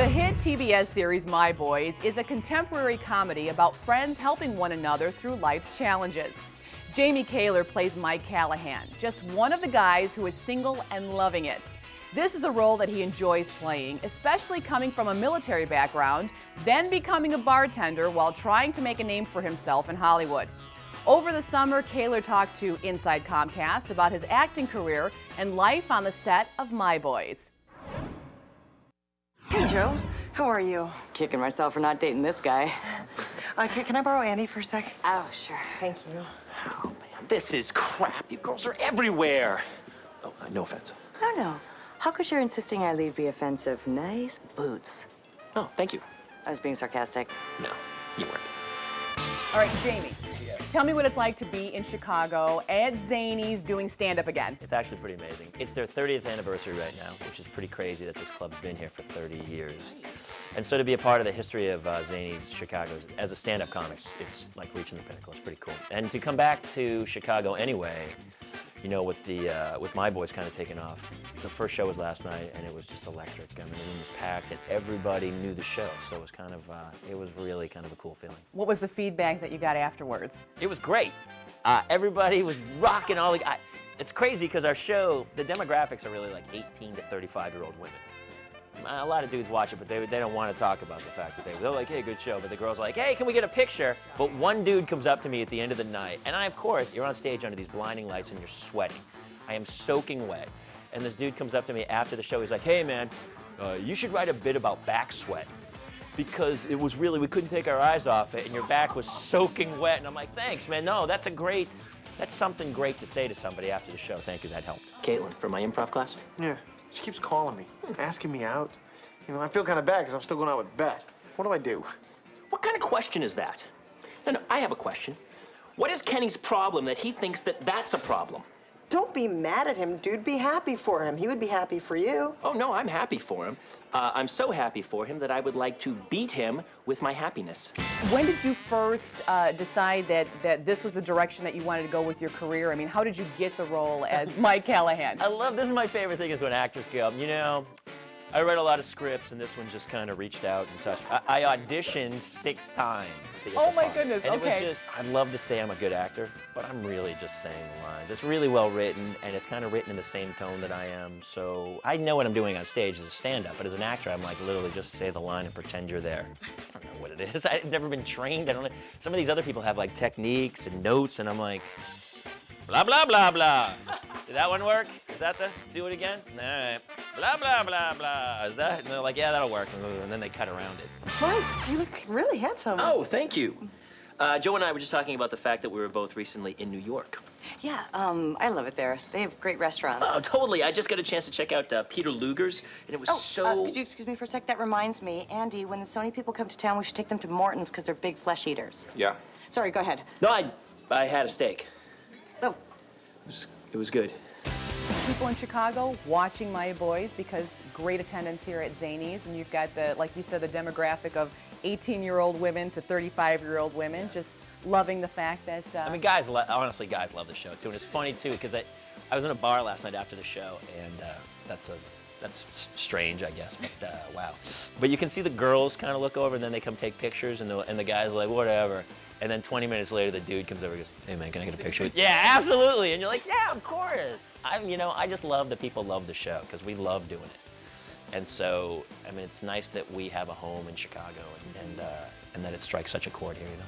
The hit TBS series My Boys is a contemporary comedy about friends helping one another through life's challenges. Jamie Kaler plays Mike Callahan, just one of the guys who is single and loving it. This is a role that he enjoys playing, especially coming from a military background, then becoming a bartender while trying to make a name for himself in Hollywood. Over the summer, Kaler talked to Inside Comcast about his acting career and life on the set of My Boys. Hey, Joe. How are you? Kicking myself for not dating this guy. Can I borrow Andy for a sec? Oh, sure. Thank you. Oh, man, this is crap. You girls are everywhere. Oh, no offense. No. How could your insisting I leave be offensive? Nice boots. Oh, thank you. I was being sarcastic. No, you weren't. All right, Jamie, tell me what it's like to be in Chicago at Zanies doing stand-up again. It's actually pretty amazing. It's their 30th anniversary right now, which is pretty crazy that this club's been here for 30 years. And so to be a part of the history of Zanies Chicago as a stand-up comic, it's like reaching the pinnacle. It's pretty cool. And to come back to Chicago anyway, you know, with My Boys kind of taking off. The first show was last night, and it was just electric. I mean, the room was packed, and everybody knew the show, so it was kind of, it was really kind of a cool feeling. What was the feedback that you got afterwards? It was great. Everybody was rocking all the. It's crazy because our show, the demographics are really like 18 to 35-year-old women. A lot of dudes watch it, but they don't want to talk about the fact that they're like, hey, good show, but the girls are like, hey, can we get a picture? But one dude comes up to me at the end of the night, and of course, you're on stage under these blinding lights and you're sweating. I am soaking wet. And this dude comes up to me after the show, he's like, hey man, you should write a bit about back sweat. Because it was really, we couldn't take our eyes off it, and your back was soaking wet. And I'm like, thanks, man, no, that's something great to say to somebody after the show. Thank you, that helped. Caitlin, from my improv class? Yeah, she keeps calling me, asking me out. You know, I feel kind of bad because I'm still going out with Beth. What do I do? What kind of question is that? No, I have a question. What is Kenny's problem that he thinks that that's a problem? Don't be mad at him, dude. Be happy for him. He would be happy for you. Oh, no, I'm happy for him. I'm so happy for him that I would like to beat him with my happiness. When did you first decide that this was the direction that you wanted to go with your career? I mean, how did you get the role as Mike Callahan? This is my favorite thing is when actors go, you know, I read a lot of scripts, and this one just kind of reached out and touched. I auditioned 6 times to get Oh the my part. goodness, and okay. It was just, I'd love to say I'm a good actor, but I'm really just saying the lines. It's really well written, and it's kind of written in the same tone that I am, so I know what I'm doing on stage as a stand-up, but as an actor, I'm like literally just say the line and pretend you're there. I don't know what it is. I've never been trained. I don't know. Some of these other people have like techniques and notes, and I'm like, blah, blah, blah, blah. Did that one work? Is that do it again? All right. Blah, blah, blah, blah. Is that? And they're like, yeah, that'll work. And then they cut around it. Mike, you look really handsome. Oh, thank you. Joe and I were just talking about the fact that we were both recently in New York. Yeah, I love it there. They have great restaurants. Oh, totally. I just got a chance to check out Peter Luger's, and it was could you excuse me for a sec? That reminds me, Andy, when the Sony people come to town, we should take them to Morton's because they're big flesh eaters. Yeah. Sorry, go ahead. No, I had a steak. Oh. It was good. People in Chicago watching My Boys because great attendance here at Zanies, and you've got the, like you said, the demographic of 18-year-old women to 35-year-old women just loving the fact that... I mean, honestly, guys love the show, too. And it's funny, too, because I was in a bar last night after the show, and that's strange, I guess, but wow. But you can see the girls kind of look over, and then they come take pictures, and the guys are like, whatever. And then 20 minutes later, the dude comes over and goes, hey, man, can I get a picture? Yeah, absolutely. And you're like, yeah, of course. I just love that people love the show because we love doing it. And so, I mean, it's nice that we have a home in Chicago and that it strikes such a chord here, you know?